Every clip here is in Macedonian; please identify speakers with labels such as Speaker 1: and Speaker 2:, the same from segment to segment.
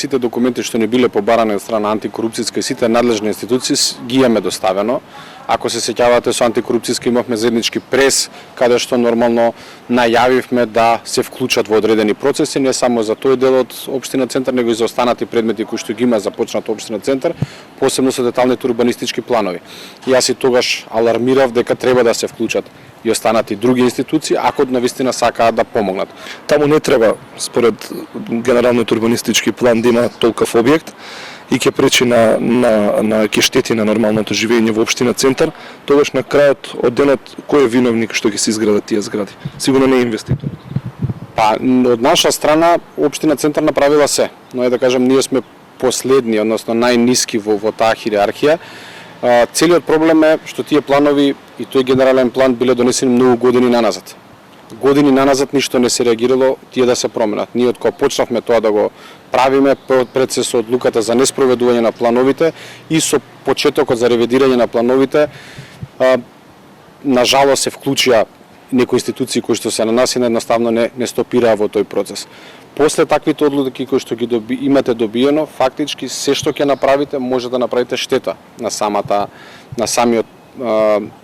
Speaker 1: сите документи што не биле побарани од страна антикорупцијска и сите надлежни институции ги имаме доставено. Ако се сеќавате, со антикорупцијска имавме заеднички прес, каде што нормално најавивме да се вклучат во одредени процеси, не само за тој дел од општина Центар, него и за останати предмети кои што ги има започнато општина Центар, посебно со деталните урбанистички планови. Јас и тогаш алармирав дека треба да се вклучат и останати други институции, ако навистина сакаат да помогнат.
Speaker 2: Таму не треба, според генералниот урбанистички план, да има толков објект и ќе пречи на ќе штети на нормалното живење во општина Центар. Тогаш на крајот од денот кој е виновник што ќе се изградат тие згради? Сигурно не е инвеститор.
Speaker 1: Па од наша страна општина Центар направила се, но е да кажам ние сме последни, односно најниски во таа хиерархија. Целиот проблем е што тие планови и тој генерален план биле донесени многу години наназад. Години наназад ништо не се реагирало тие да се променат. Ние од кога почнавме тоа да го правиме пред се со одлуката за неспроведување на плановите и со почетокот за ревидирање на плановите, на жалост се вклучија некои институции кои што се на нас и едноставно не стопираа во тој процес. После таквите одлуки кои што ги имате добиено, фактички се што ќе направите може да направите штета на самиот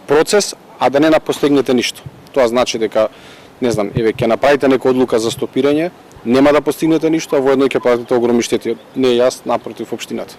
Speaker 1: процес, а да не постигнете ништо. Тоа значи дека, не знам, ќе направите нека одлука за стопирање, нема да постигнете ништо, а воедно ќе правите огромни штети. Не е јас, напротив, општината.